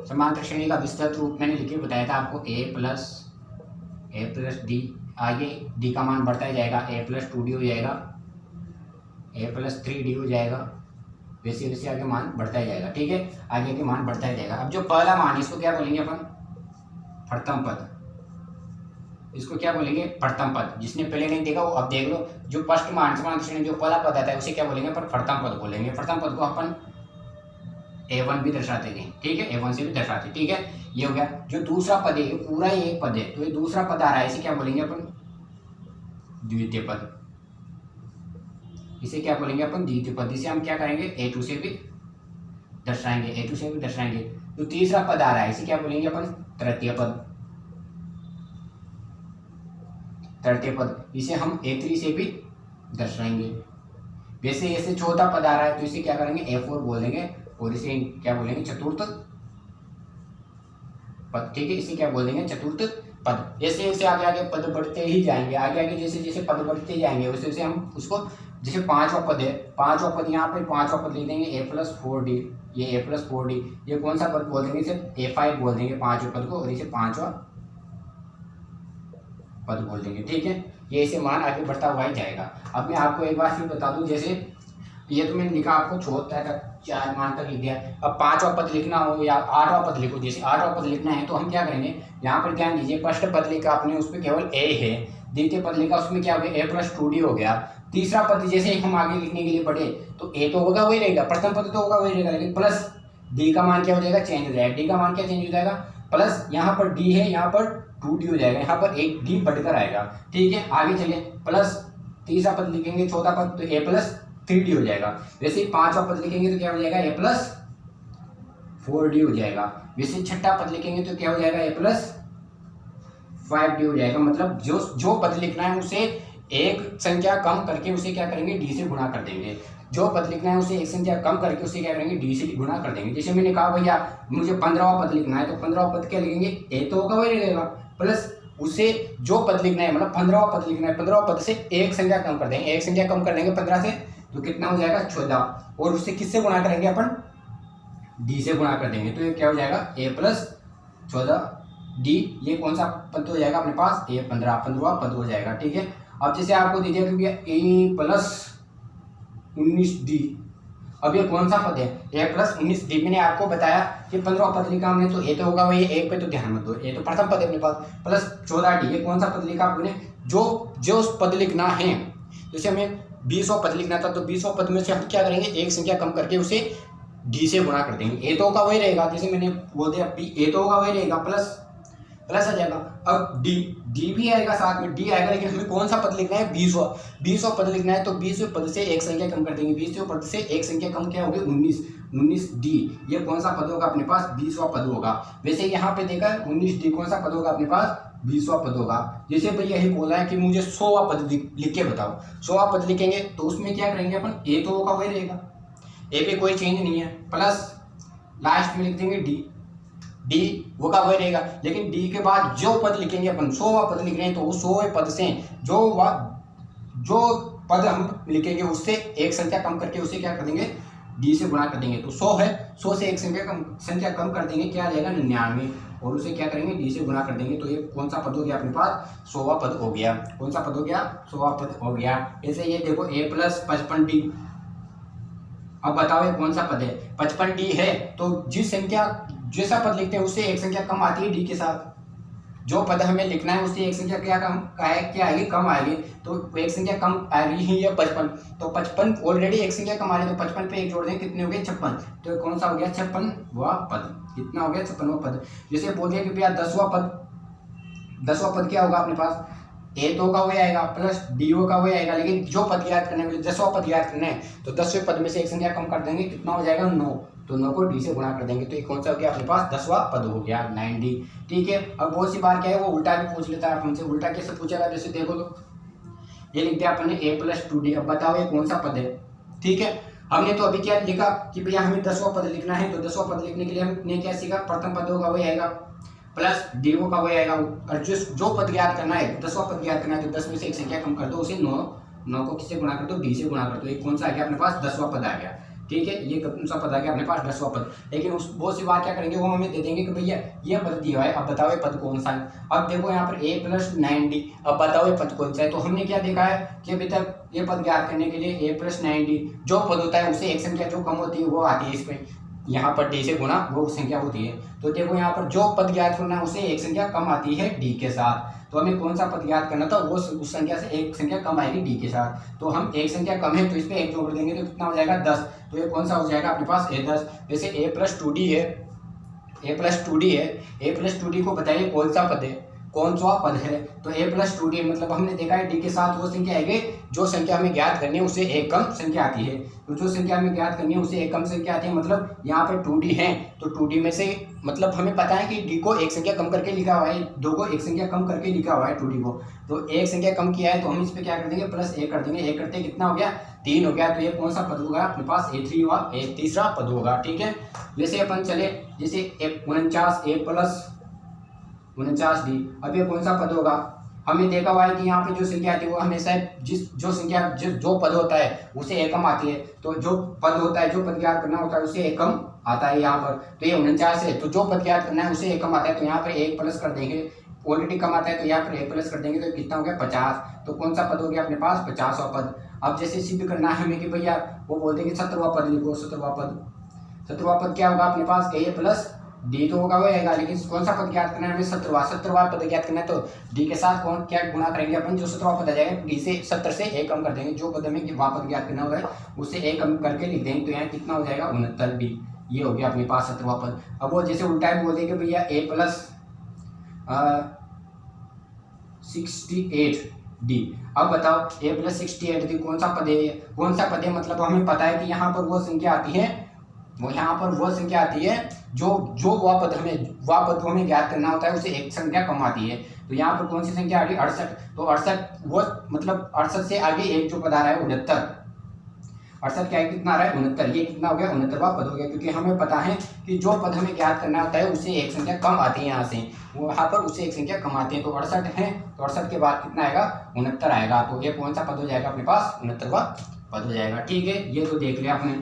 समांतर श्रेणी का विस्तृत रूप मैंने लिख के बताया था आपको, ए प्लस डी, आगे डी का मान बढ़ता ही जाएगा, ए प्लस 2डी हो जाएगा, ए प्लस 3डी हो जाएगा, वैसे वैसे आगे मान बढ़ता ही जाएगा। ठीक है, आगे के मान बढ़ता ही जाएगा। अब जो पहला मान है इसको क्या बोलेंगे अपन, प्रथम पद। इसको क्या बोलेंगे, प्रथम पद। जिसने पहले नहीं देखा वो अब देख लो। जो फर्स्ट मान समांतर श्रेणी जो पहला पद आता है उसे क्या बोलेंगे, पर प्रथम पद बोलेंगे। प्रथम पद को अपन A1 भी दर्शाते थे। ठीक है, A1 से भी दर्शाते। ठीक है, ये हो गया। जो दूसरा पद है, पूरा ही एक पद है, तो ये दूसरा पद आ रहा है, इसे क्या बोलेंगे अपन, द्वितीय पद। इसे क्या बोलेंगे अपन, द्वितीय पद। इसे हम क्या करेंगे, A2 से भी दर्शाएंगे, A2 से भी दर्शाएंगे। जो तीसरा पद आ रहा है इसे क्या बोलेंगे अपन, तृतीय पद। तृतीय पद, इसे हम A3 से भी दर्शाएंगे। वैसे ऐसे चौथा पद आ रहा है तो इसे क्या करेंगे, A4 बोल देंगे, और इसे क्या बोलेंगे, चतुर्थ पद। ठीक है, इसे क्या बोल देंगे, चतुर्थ पद। ऐसे ऐसे आगे आगे पद बढ़ते ही जाएंगे, आगे आगे जैसे जैसे पद बढ़ते जाएंगे वैसे वैसे हम उसको, जैसे पांचवा पद है, पांचवा पद यहाँ पे पांचवा पद लिख देंगे A+4D, ये A+4D, ये कौन सा पद बोल देंगे, इसे A5 बोल देंगे पांचवें पद को, और इसे पांचवा पद बोल देंगे। ठीक है, ये इसे मान आगे बढ़ता हुआ ही जाएगा। अब मैं आपको एक बार फिर बता दूं, जैसे ये तो मैंने लिखा आपको चौथा तक 4 मान तक लिख दिया। अब पांचवा पद लिखना हो या आठवां पद लिखो, जैसे आठवां पद लिखना है तो हम क्या करेंगे, यहाँ पर ध्यान दीजिए, फर्स्ट पद लिखा आपने उसमें केवल A है, द्वितीय पद लिखा उसमें क्या हो गया, A+2D हो गया। तीसरा पद जैसे हम आगे लिखने के लिए पढ़े तो A तो होगा वही रहेगा, प्रथम पद तो होगा वही रहेगा, लेकिन प्लस D का मान क्या हो जाएगा, चेंज हो जाएगा। D का मान क्या चेंज हो जाएगा, प्लस यहाँ पर D है, यहाँ पर 2D हो जाएगा, यहाँ पर एक D बढ़कर आएगा। ठीक है, आगे चलिए, प्लस तीसरा पद लिखेंगे चौथा पद तो A+3D हो जाएगा। वैसे ही पांचवा पद लिखेंगे तो क्या हो जाएगा, A+4D हो जाएगा। वैसे छठा पद लिखेंगे तो क्या हो जाएगा, A+5D हो जाएगा। मतलब जो पद लिखना है उसे एक संख्या कम करके उसे क्या करेंगे, D से गुणा कर देंगे। जो पद लिखना है उसे एक संख्या कम करके उसे क्या करेंगे, D से गुणा कर देंगे। जैसे मैंने कहा भैया मुझे 15वां पद लिखना है तो 15वां पद क्या लिखेंगे, A तो होगा वही रहेगा, प्लस उसे जो पद लिखना है, मतलब 15वां पद लिखना है, 15वां पद से एक संख्या कम कर देंगे, एक संख्या कम कर देंगे 15 से तो कितना हो जाएगा, 14, और उससे किससे गुणा करेंगे अपन, D से गुणा कर देंगे। तो ये क्या हो जाएगा, A+14D, ये कौन सा पद हो जाएगा अपने पास, A15वां पद हो जाएगा। ठीक है, अब जैसे आपको दे दिया कि A+19D, अब ये कौन सा पद है, A+19D। मैंने आपको बताया कि 15वां पद लिखा हमने तो A तो होगा वही, एक पे तो ध्यान मत दो, ये तो प्रथम पद है अपने पास, प्लस 14D, ये कौन सा पद लिखा आपने, जो पद लिखना है, जैसे हमें 20वां पद लिखना था तो 20वां पद में से हम क्या करेंगे, एक संख्या कम करके उसे D से गुणा कर देंगे। A तो होगा वही रहेगा, जैसे मैंने बोल दिया A तो होगा वही रहेगा, प्लस आ जाएगा। अब D भी आएगा, साथ में D आएगा, लेकिन हमें कौन सा पद लिखना है, 20वां पद लिखना है तो 20वें पद से एक संख्या कम कर देंगे। 20वें पद से एक संख्या कम क्या होगी, 19D, ये कौन सा पद होगा अपने पास, 20वां पद होगा। वैसे यहाँ पे देखा 19D कौन सा पद होगा अपने पास, 20वां पद होगा। जैसे भैया यही बोला है कि मुझे 100वां पद लिख के बताओ, 100वां पद लिखेंगे तो उसमें क्या करेंगे अपन, A तो होगा वही रहेगा, A पे कोई चेंज नहीं है, प्लस लास्ट में लिख देंगे D होगा वही रहेगा। लेकिन D के बाद जो पद लिखेंगे अपन, 100वां पद लिख रहे हैं तो उस 100वें पद से जो पद हम लिखेंगे उससे एक संख्या कम करके उसे क्या कर देंगे, D से गुणा कर देंगे। तो 100 है, 100 से एक संख्या कम कर देंगे, क्या आ जाएगा, 99, और उसे क्या करेंगे, D से गुणा कर देंगे। तो ये कौन सा पद हो गया अपने पास, 100वां पद हो गया। कौन सा पद हो गया, 100वां पद हो गया। ऐसे ये देखो A+55D, अब बताओ ये कौन सा पद है, 55D है, तो जिस संख्या जैसा पद लिखते हैं उससे एक संख्या कम आती है D के साथ। जो पद हमें लिखना है उससे एक संख्या क्या आएगी, कम आएगी। तो एक संख्या कम आ रही है ये 55, तो 55 ऑलरेडी एक संख्या कम आ रही है, तो 55 पे एक जोड़ देंगे, कितने हो गए, 56। तो कौन सा हो गया, 56वां पद। कितना हो गया, 56वां पद। जैसे बोल दिया कि भैया 10वां पद क्या होगा अपने पास, A तो का वही आएगा, प्लस D का वही आएगा, लेकिन जो पद याद करने के लिए 10वां पद याद करना है तो 10वें पद में से एक संख्या कम कर देंगे, कितना हो जाएगा, 9, तो 9 को D से गुणा कर देंगे। तो ये कौन सा हो गया अपने पास, 10वां पद हो गया, 9D। ठीक है, अब बहुत सी बार क्या है वो उल्टा भी पूछ लेता है हमसे। उल्टा कैसे पूछेगा, जैसे देखो तो ये लिख दिया अपने A+2D। अब बताओ ये कौन सा पद है। ठीक है, हमने तो अभी क्या लिखा कि भैया हमें 10वां पद लिखना है, तो 10वां पद लिखने के लिए हमने क्या सीखा, प्रथम पद होगा वही आएगा, प्लस D का वही आएगा, और जो पद याद करना है, 10वां पद याद करना है तो 10 में से एक संख्या कम कर दो, उसे 9 को किससे गुणा कर दो, D से गुणा कर दो। ये कौन सा आ गया अपने पास, 10वां पद आ गया। ठीक है, ये कौन सा पद आ गया अपने पास 10वां पद। लेकिन उस बहुत सी बार क्या करेंगे, वो हमें दे देंगे कि भैया ये पद दिया है, अब बताओ ये पद कौन सा है। अब देखो यहाँ पर a + 9d, अब बताओ ये पद कौन सा है। तो हमने क्या देखा है कि अभी तक ये पद ज्ञात करने के लिए a + 9d जो पद होता है उसे एक संख्या जो कम होती है वो आती है इसमें, यहाँ पर d से गुना वो संख्या होती है। तो देखो यहाँ पर जो पद ज्ञात करना है उसे एक संख्या कम आती है d के साथ। तो हमें कौन सा पद ज्ञात करना था, वो उस संख्या से एक संख्या कम आएगी d के साथ। तो हम एक संख्या कम है तो इस पर एक जोड़ देंगे तो कितना हो जाएगा 10। तो ये कौन सा हो जाएगा अपने पास a10। जैसे a + 2d है, a + 2d को बताइए कौन सा पद है, कौन सा पद है। तो a + 2d मतलब हमने देखा है d के साथ वो संख्या आएगी जो संख्या हमें ज्ञात करनी है उसे एक कम संख्या आती है। तो जो संख्या हमें ज्ञात करनी है उसे एक कम संख्या आती है, मतलब यहाँ पर 2d है तो 2d में से मतलब हमें पता है कि d को एक संख्या कम करके लिखा हुआ है, 2 को एक संख्या कम करके लिखा हुआ है 2d को। तो एक संख्या कम किया है तो हम इस पर क्या कर देंगे +1 कर देंगे, 1 करते कितना हो गया 3 हो गया। तो ये कौन सा पद होगा अपने पास a3 हुआ, तीसरा पद होगा। ठीक है, जैसे अपन चले जैसे 49 a + 49d, अब ये कौन सा पद होगा। हमें देखा हुआ है कि यहाँ पे जो संख्या आती है वो हमेशा जो संख्या जो पद होता है उसे एकम आती है। तो जो पद होता है, जो पद ज्ञात करना होता है उसे एकम आता है यहाँ पर। तो ये 49 है तो जो पद ज्ञात करना है उसे एकम आता है, तो यहाँ पर 1 प्लस कर देंगे, ऑलरेडी कम आता है तो यहाँ पर 1 प्लस कर देंगे तो कितना हो गया 50। तो कौन सा पद हो गया अपने पास 50वां पद। अब जैसे सिद्ध करना है हमें कि भैया वो बोलते हैं कि 17वां पद लिखो, 17वां पद क्या होगा अपने पास a + d तो होगा वो आएगा, लेकिन कौन सा पद ज्ञात करना है हमें 17वां पद ज्ञात करना है। तो d के साथ कौन क्या गुणा करेंगे अपन, जो 17वां पद आ जाएगा d से 70 से 1 कम कर देंगे, जो पद हमें वहाँ पद ज्ञात करना होगा उससे 1 कम करके लिख देंगे। तो यहाँ कितना हो जाएगा 69d, ये हो गया अपने पास 17वां पद। अब वो जैसे उल्टा बोल देंगे भैया a + 68d, अब बताओ a + 68d कौन सा पद है, कौन सा पद है मतलब हमें पता है कि यहाँ पर वो संख्या आती है, वो यहाँ पर वो संख्या आती है जो वह पद हमें ज्ञात करना होता है उसे एक संख्या कम आती है। तो यहाँ पर कौन सी संख्या आ रही है 68। तो 68 वो मतलब 68 से आगे एक जो पद आ रहा है 69, 68 क्या है कितना आ रहा है 69, ये कितना हो गया 69वां पद हो गया। क्योंकि हमें पता है कि जो पद हमें ज्ञात करना होता है उससे एक संख्या कम आती है, यहाँ से वहाँ पर उससे एक संख्या कम आती है। तो 68 है तो 68 के बाद कितना आएगा 69 आएगा। तो ये कौन सा पद हो जाएगा अपने पास 69वां पद हो जाएगा। ठीक है, ये तो देख लिया आपने,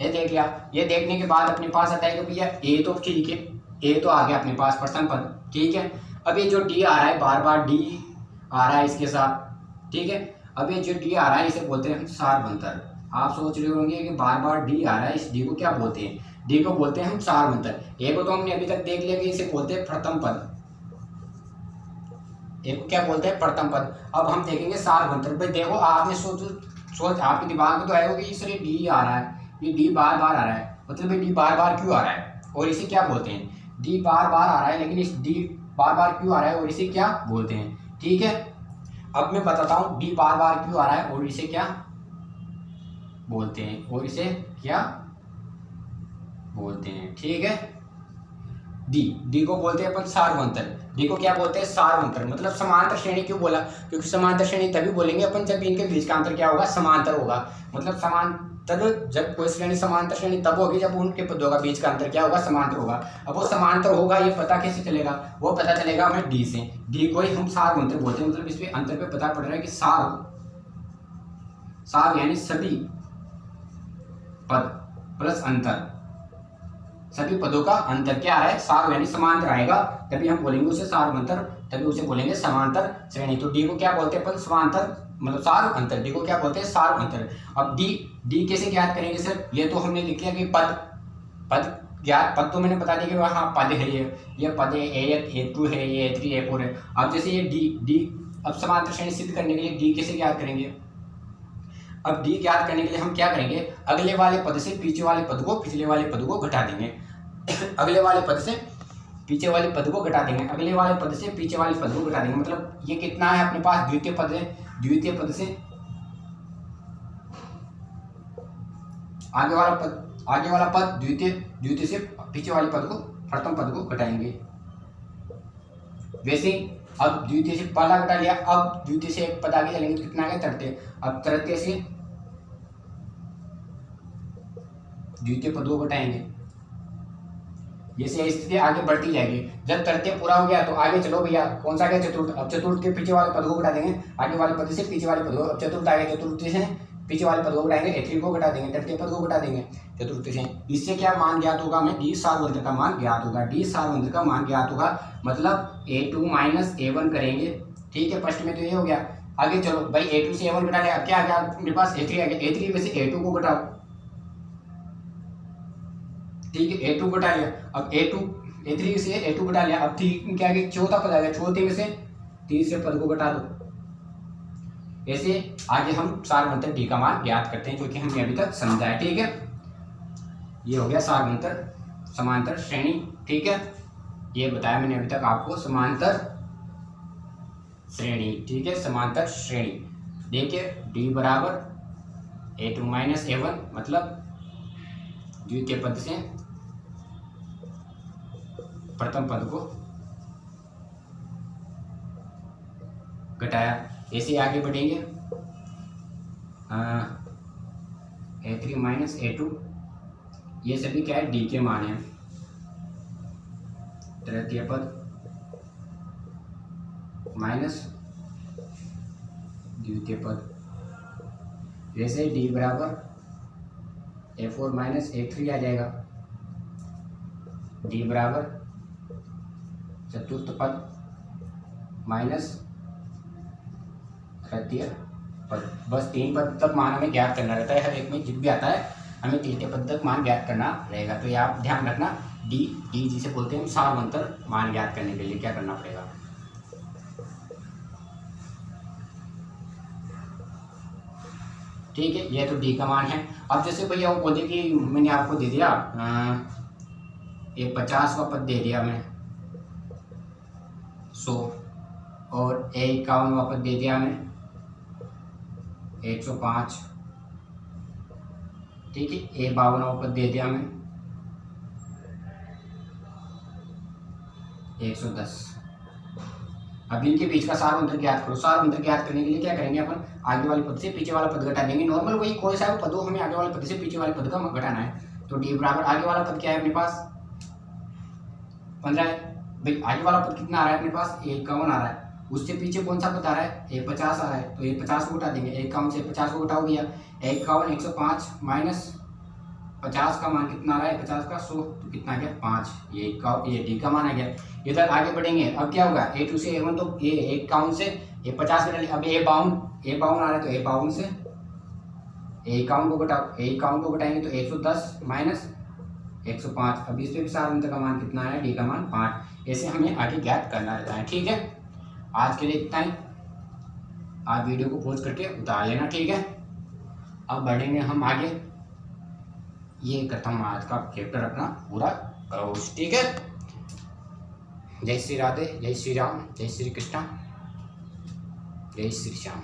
ये देख लिया। ये देखने के बाद अपने पास आता है कि भैया ए तो ठीक है, ए तो आ गया अपने पास प्रथम पद। ठीक है, अब ये जो डी आ रहा है बार बार डी आ रहा है इसके साथ। ठीक है, अब ये जो डी आ रहा है इसे बोलते हैं हम सारवंतर। आप सोच रहे होंगे कि बार बार डी आ रहा है, इस डी को क्या बोलते हैं, डी को बोलते हैं हम सारवंतर। ए को तो हमने अभी तक देख लिया कि इसे बोलते हैं प्रथम पद, ए को क्या बोलते हैं प्रथम पद। अब हम देखेंगे सारवंतर। भाई देखो आपने सोच आपके दिमाग में तो आएगा कि सर ये डी आ रहा है, ये डी बार बार आ रहा है, मतलब ये डी बार बार क्यों आ रहा है और इसे क्या बोलते हैं, डी बार बार आ रहा है लेकिन इस डी बार बार क्यों आ रहा है और इसे क्या बोलते हैं। ठीक है, अब मैं बताता हूँ डी बार बार क्यों आ रहा है और इसे क्या बोलते हैं, और इसे क्या बोलते हैं। ठीक है, डी को बोलते हैं अपन सारवंतर। डी को क्या बोलते हैं सारवंतर, मतलब समांतर श्रेणी क्यों बोला, क्योंकि समांतर श्रेणी तभी बोलेंगे अपन जब इनके बीच का अंतर क्या होगा समांतर होगा। मतलब समांतर जब कोई श्रेणी समांतर श्रेणी तब होगी जब उनके पदों का बीच का अंतर क्या होगा समांतर होगा। अब वो समांतर होगा ये पता कैसे चलेगा, वो पता चलेगा हमें डी से, डी को ही हम सारवंतर बोलते हैं। मतलब इस पे अंतर पे पता पड़ रहा है कि सार यानी सभी पद प्लस अंतर, सभी पदों का अंतर क्या है सार यानी समांतर आएगा, तभी हम बोलेंगे उसे सारवंतर, तभी उसे बोलेंगे समांतर श्रेणी। तो डी को क्या बोलते हैं अपन समांतर मतलब सार अंतर, डी को क्या बोलते हैं सार अंतर। अब डी कैसे ज्ञात करेंगे सर, ये तो हमने लिख लिया कि पद ज्ञात, पद तो मैंने बता दिया कि हाँ पद है, ये पद है, A2 है, ये A3 A4 है। अब जैसे ये डी अब समांतर श्रेणी सिद्ध करने के लिए डी कैसे ज्ञात करेंगे, अब डी ज्ञात करने के लिए हम क्या करेंगे, अगले वाले पद से पीछे वाले पद को पिछले वाले पद को घटा देंगे अगले वाले पद से पीछे वाले पद को घटा देंगे, अगले वाले पद से पीछे वाले पद को घटा देंगे। मतलब ये कितना है अपने पास द्वितीय पद है, द्वितीय पद से आगे वाला पद द्वितीय से पीछे वाले पद को प्रथम पद को घटाएंगे। वैसे अब द्वितीय से पहला घटा लिया, अब द्वितीय से एक पद आगे चलेंगे तो कितना आ गया तृतीय, अब तृतीय से द्वितीय पद को घटाएंगे। जैसे स्थिति आगे बढ़ती जाएगी, जब तृतीय पूरा हो गया तो आगे चलो भैया कौन सा आ गया चतुर्थ, अब चतुर्थ के पीछे वाले पद को घटा देंगे, आगे वाले पद से पीछे वाले पद को, अब चतुर्थ आ गया, चतुर्थ से पीछे वाले पद को घटाएंगे, A3 को घटा देंगे, तृतीय पद को घटा देंगे, चतुर्थ से। इससे क्या मान ज्ञात होगा हमें, डी सार्वत्रिक का मान ज्ञात होगा, डी सार्वत्रिक का मान ज्ञात होगा, मतलब A2 माइनस A1 करेंगे, ठीक है। फर्स्ट में तो ये हो गया। आगे चलो भाई, A2 से A1 घटा लिया, अब क्या आ गया मेरे पास, A3 आ गया, A3 में से A2 को घटाओ, ठीक है, A2 घटा लिया, अब A3 से A2 घटा लिया, अब क्या आ गया, चौथा पद आ गया, चौथे में से तीसरे पद को घटा दो। ऐसे आगे हम सार्वभौमिक डी का मान ज्ञात करते हैं, जो कि हमने अभी तक समझा है, ठीक है। ये हो गया सार्वभौमिक समांतर श्रेणी, ठीक है। ये बताया मैंने अभी तक आपको समांतर श्रेणी, ठीक है, समांतर श्रेणी। देखिए डी बराबर A2 माइनस A1, मतलब द्वितीय पद से प्रथम पद को घटाया। ऐसे आगे बढ़ेंगे, A3 माइनस A2, ये सभी क्या है, डी के मान है। तृतीय पद माइनस द्वितीय पद, जैसे डी बराबर A4 माइनस A3 आ जाएगा, डी बराबर चतुर्थ पद माइनस तृतीय पद। बस 3 पद तक मान हमें ज्ञात करना रहता है, हर एक में जब भी आता है हमें तृतीय पद तक मान ज्ञात करना रहेगा। तो ये आप ध्यान रखना, डी जिसे बोलते हैं सार्वभौमिक मान ज्ञात करने के लिए क्या करना पड़ेगा। ठीक है, ये तो डी का मान है। अब जैसे भैया वो बोले कि मैंने आपको दे दिया ये 50वां पद दे दिया मैं 100, और 51वां पद दे दिया मैं 105, ठीक है, 52वां पद दे दिया मैं 110। अब इनके बीच का सार्वभौमिक ज्ञात करो। सार्वभौमिक ज्ञात करने के लिए क्या करेंगे अपन, आगे वाले पद से पीछे वाला पद घटा देंगे। नॉर्मल वही कोई सा पद हो, हमें आगे वाले पद से पीछे वाले पद का घटाना है। तो डी बराबर आगे वाला पद क्या है अपने पास 15 है भाई, आगे वाला पद कितना आ रहा है अपने पास 51 आ रहा है, उससे पीछे कौन सा पद आ रहा है, ये 50 आ रहा है, तो ये 50 को घटा देंगे, 51 से 50 को घटाओ भैया, 51 105 माइनस 50 का मान कितना आ रहा है, 50 का 100, तो कितना आ गया 5, ये डी का मान आ गया। इधर आगे बढ़ेंगे, अब क्या होगा, A2 से A1, तो ये 51 से ये 50 घटा लिया, अब ये 52 आ रहा है, तो 52 से 51 को घटाओ, 51 को घटाएंगे तो 110 माइनस 105, अब इस पे भी सार्वभौमिक का मान कितना है, डी का मान 5। ऐसे हमें आगे ज्ञात करना रहता है, ठीक है। आज के लिए इतना ही, आप वीडियो को पॉज करके उतार लेना, ठीक है। अब बढ़ेंगे हम आगे, ये खत्म आज का चैप्टर अपना पूरा करो, ठीक है। जय श्री राधे, जय श्री राम, जय श्री कृष्ण, जय श्री श्याम।